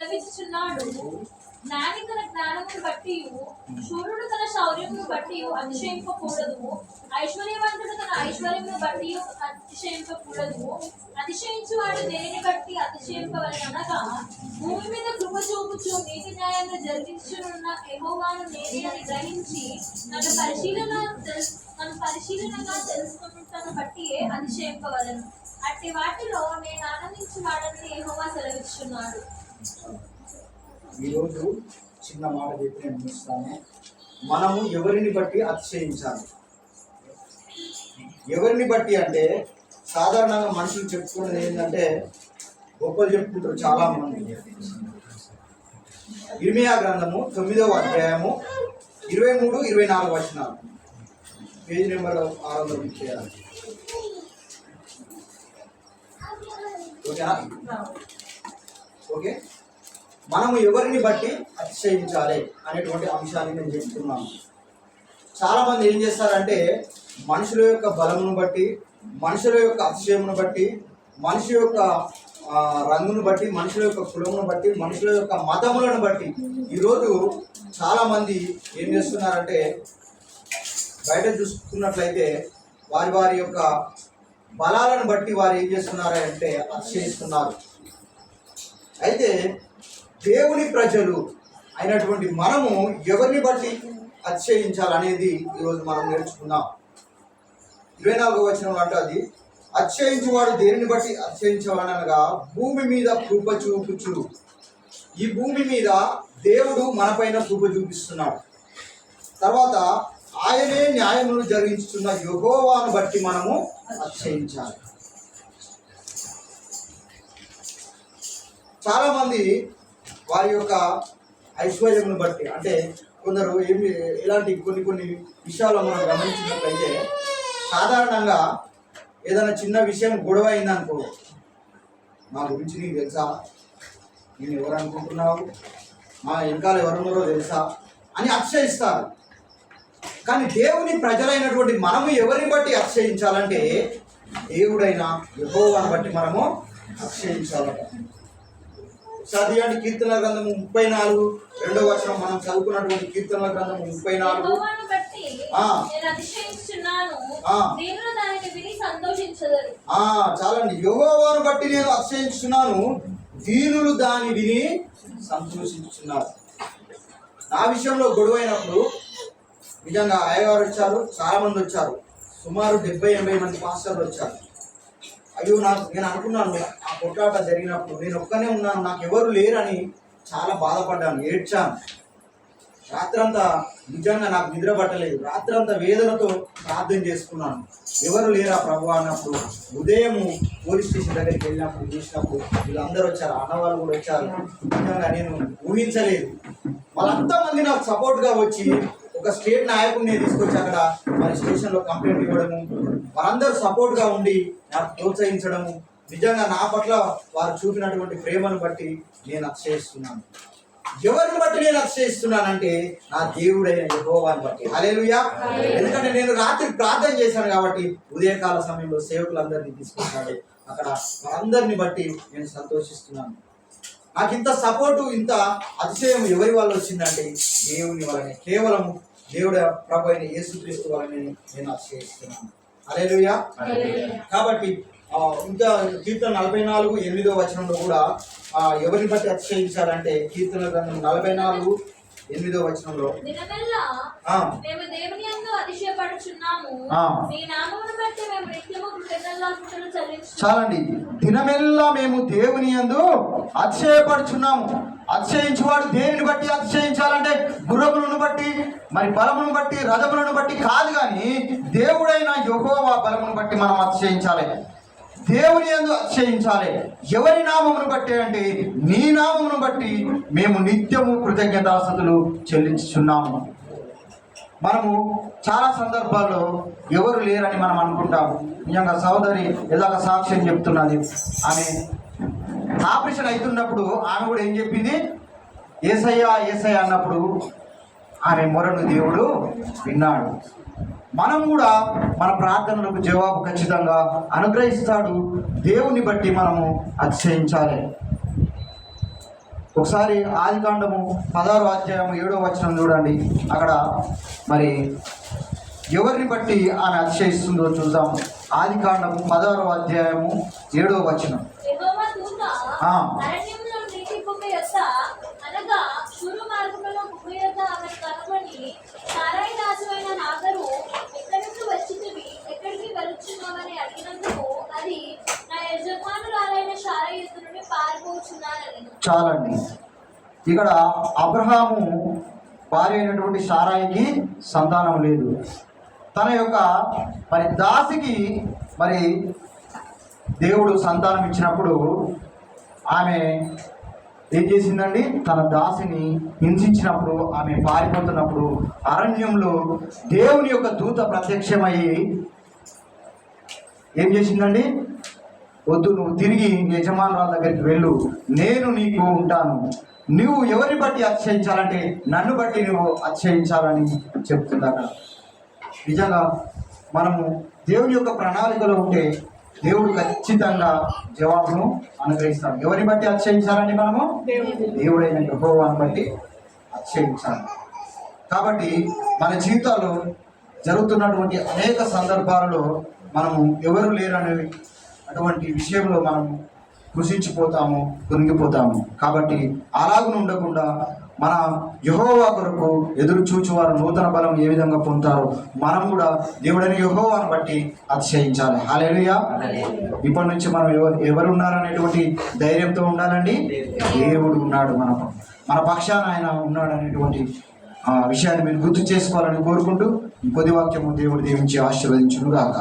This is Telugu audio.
సెలవిచ్చుచున్నాడు. జ్ఞాని తన జ్ఞానమును బట్టి, శూరుడు తన శౌర్యమును బట్టి అతిశయింపకూడదు. ఐశ్వర్యవంతుడు తన ఐశ్వర్యమును బట్టి అతిశయింపకూడదు. అతిశయించువాడు దేనిని బట్టి అతిశయింపవలెననగా, భూమి మీద కృప చూపుచు నీతి న్యాయంగా జరిగించునున్న యెహోవాను నేనే అని గ్రహించి నన్ను పరిశీలనగా తెలుసుకున్నటను బట్టి అతిశయింపవలెను. అట్టి వాటిలో నేను ఆనందించి వాడని యెహోవా సెలవిచ్చుచున్నాడు. ఈరోజు చిన్న మాట చెప్పి నేను ముగిస్తాను. మనము ఎవరిని బట్టి అతిశయించాలి? ఎవరిని బట్టి అంటే సాధారణంగా మనుషులు చెప్పుకునేది ఏంటంటే, గొప్పలు చెప్పుకుంటారు చాలా మంది. ఇర్మియా గ్రంథము 9వ అధ్యాయము 23-24 వచనాలు, పేజ్ నెంబర్ 630. ఓకేనా? ఓకే, మనము ఎవరిని బట్టి అతిశయించాలి అనేటువంటి అంశాన్ని నేను చెప్తున్నాను. చాలామంది ఏం చేస్తారంటే, మనుషుల యొక్క బలమును బట్టి, మనుషుల యొక్క అతిశయమును బట్టి, మనిషి యొక్క రంగును బట్టి, మనుషుల యొక్క కులమును బట్టి, మనుషుల యొక్క మతములను బట్టి ఈరోజు చాలామంది ఏం చేస్తున్నారంటే, బయట చూసుకున్నట్లయితే వారి వారి యొక్క బలాలను బట్టి వారు ఏం చేస్తున్నారంటే అతిశయిస్తున్నారు. అయితే దేవుని ప్రజలు అయినటువంటి మనము ఎవరిని బట్టి అతిశయించాలనేది ఈరోజు మనం నేర్చుకుందాం. 24వ వచనం అంటది, అతిశయించువాడు దేనిని బట్టి అతిశయించవాడనగా, భూమి మీద కృప చూపుచు. ఈ భూమి మీద దేవుడు మనపైన కృప చూపిస్తున్నాడు. తర్వాత ఆయనే న్యాయమును జరిగించుతున్న యెహోవాను బట్టి మనము అతిశయించాలి. చాలామంది వారి యొక్క ఐశ్వర్యమును బట్టి, అంటే కొందరు ఇలాంటి కొన్ని విషయాలు మనం గమనించినట్లయితే, సాధారణంగా ఏదైనా చిన్న విషయం గొడవ అయిందనుకో, మా గురించి నీకు తెలుసా, నేను ఎవరు అనుకుంటున్నావు, మా వెనకాల ఎవరున్నారో తెలుసా అని అతిశయిస్తారు. కానీ దేవుని ప్రజలైనటువంటి మనము ఎవరిని బట్టి అతిశయించాలంటే, దేవుడైన యెహోవాను బట్టి మనము అతిశయించాలట. చదివండి కీర్తనల గ్రంథము 34 వచనం. మనం చదువుకున్నటువంటి కీర్తనల గ్రంథము 34. చాలండి. యెహోవాను బట్టి నేను అతిశయించుచున్నాను, దీనులు దాని విని సంతోషించుచున్నారు. నా విషయంలో గొడవ అయినప్పుడు నిజంగా అయ్యగారు వచ్చారు, చాలా మంది వచ్చారు, సుమారు 70-80 మంది పాస్టర్లు వచ్చారు. అయ్యో, నేను అనుకున్నాను ఆ కొట్లాట జరిగినప్పుడు నేను ఒక్కనే ఉన్నాను, నాకు ఎవరు లేరని చాలా బాధపడ్డాను, ఏడ్చాను. రాత్రంతా నిజంగా నాకు నిద్ర పట్టలేదు. రాత్రంతా వేదనతో ప్రార్థన చేసుకున్నాను, ఎవరు లేరా ప్రభు అన్నప్పుడు. ఉదయం పోలీస్ స్టేషన్ దగ్గరికి వెళ్ళినప్పుడు చూసినప్పుడు వీళ్ళందరూ వచ్చారు, అన్నవాళ్ళు కూడా వచ్చారు. నిజంగా నేను ఊహించలేదు. వాళ్ళంతా మంది నాకు సపోర్ట్గా వచ్చి ఒక స్టేట్ నాయకుడిని తీసుకొచ్చి అక్కడ మరి స్టేషన్లో కంప్లైంట్ ఇవ్వడము, వారందరూ సపోర్ట్గా ఉండి నాకు ప్రోత్సహించడము, నిజంగా నా పట్ల వారు చూపినటువంటి ప్రేమను బట్టి నేను అతిశయిస్తున్నాను. ఎవరిని బట్టి నేను అతిశయిస్తున్నానంటే, నా దేవుడైన యెహోవాను బట్టి. హల్లెలూయా. ఎందుకంటే నేను రాత్రి ప్రార్థన చేశాను కాబట్టి ఉదయకాల సమయంలో సేవకులందరినీ తీసుకొచ్చాడు, అక్కడ వారందరిని బట్టి నేను సంతోషిస్తున్నాను. నాకు ఇంత సపోర్టు, ఇంత అతిశయం ఎవరి వల్ల వచ్చిందంటే దేవుని వలనే, కేవలం దేవుడు ప్రభు అయిన యేసుక్రీస్తు వలనే నేను అతిశయిస్తున్నాను. హల్లెలూయా. కాబట్టి ఇంకా కీర్తన 44:8 వచనంలో కూడా ఎవరిని బట్టి అతిశయించాలంటే, కీర్తన గ్రంథం 44:8 వచనంలో, చాలండి. దినమెల్లా మేము దేవుని యందు అతిశయపడుచున్నాము. అతిశయించువాడు దేనిని బట్టి అతిశయించాలంటే, గుర్రములను బట్టి, మరి బలమును బట్టి, రథములను బట్టి కాదు, కానీ దేవుడైన యెహోవా బలమును బట్టి మనం అతిశయించాలి, దేవుని యందు అతిశయించాలి. ఎవరి నామమును బట్టి అంటే, నీ నామమును బట్టి మేము నిత్యము కృతజ్ఞతాస్తుతులు చెల్లించుచున్నాము. మనము చాలా సందర్భాల్లో ఎవరు లేరని మనం అనుకుంటాము. నిజంగా సహోదరి ఎలాగ సాక్ష్యం చెప్తున్నది. ఆమె ఆపరేషన్ అవుతున్నప్పుడు ఆమె కూడా ఏం చెప్పింది, యేసయ్యా యేసయ్యా అన్నప్పుడు ఆమె మొరను దేవుడు విన్నాడు. మనం కూడా మన ప్రార్థనలకు జవాబు ఖచ్చితంగా అనుగ్రహిస్తాడు. దేవుని బట్టి మనము అతిశయించాలి. ఒకసారి ఆదికాండము 16వ అధ్యాయం 7వ వచనం చూడండి. అక్కడ మరి ఎవరిని బట్టి ఆమె అతిశయిస్తుందో చూద్దాం. ఆదికాండము 16వ అధ్యాయము 7వ వచనం. యెహోవా దూత ఆ. అరణ్యంలో నీటి బుగ్గ యొద్ద అనగా షూరు మార్గములో బుగ్గ యొద్ద ఆమెను కనుగొని, సారాయి దాసువైన హాగరు ఎక్కడి నుండి వచ్చితివి, ఎక్కడికి వెళుచున్నావని అడిగినందుకు అది నా యజమానురాలైన శారయి యొద్ద నుండి పారిపోచున్నానని. చాలండి. ఇక్కడ అబ్రహాము భార్య అయినటువంటి సారాయికి సంతానం లేదు. తన యొక్క మరి దాసికి మరి దేవుడు సంతానం ఇచ్చినప్పుడు ఆమె ఏం చేసిందండి? తన దాసిని హింసించినప్పుడు, ఆమె పారిపోతున్నప్పుడు అరణ్యంలో దేవుని యొక్క దూత ప్రత్యక్షమయ్యి ఏం చేసిందండి? వద్దు, నువ్వు తిరిగి యజమానురాల దగ్గరికి వెళ్ళు, నేను నీకు ఉంటాను. నువ్వు ఎవరిని బట్టి అతిశయించాలంటే నన్ను బట్టి నువ్వు అతిశయించాలని చెప్తుంది అక్కడ. నిజంగా మనము దేవుని యొక్క ప్రణాళికలో ఉంటే దేవుడు ఖచ్చితంగా జవాబును అనుగ్రహిస్తాడు. ఎవరిని బట్టి అతిశయించాలండి? మనము దేవుడైన యెహోవాను బట్టి అతిశయించాలి. కాబట్టి మన జీవితాల్లో జరుగుతున్నటువంటి అనేక సందర్భాలలో మనము ఎవరు లేరనే అటువంటి విషయంలో మనం కృషించిపోతాము, కురింగిపోతాము. కాబట్టి అలాగూ ఉండకుండా మన యెహోవా కొరకు ఎదురు చూచువారు నూతన బలం ఏ విధంగా పొందుతారో మనం కూడా దేవుడని యెహోవాను బట్టి అతిశయించాలి. హల్లెలూయా. ఇప్పటి నుంచి మనం ఎవరు ఉన్నారనేటువంటి ధైర్యంతో ఉండాలండి. దేవుడు ఉన్నాడు, మన పక్షాన ఆయన ఉన్నాడు అనేటువంటి విషయాన్ని మీరు గుర్తు చేసుకోవాలని కోరుకుంటూ కొద్ది వాక్యము దేవుడు దీవించి ఆశీర్వదించును గాక.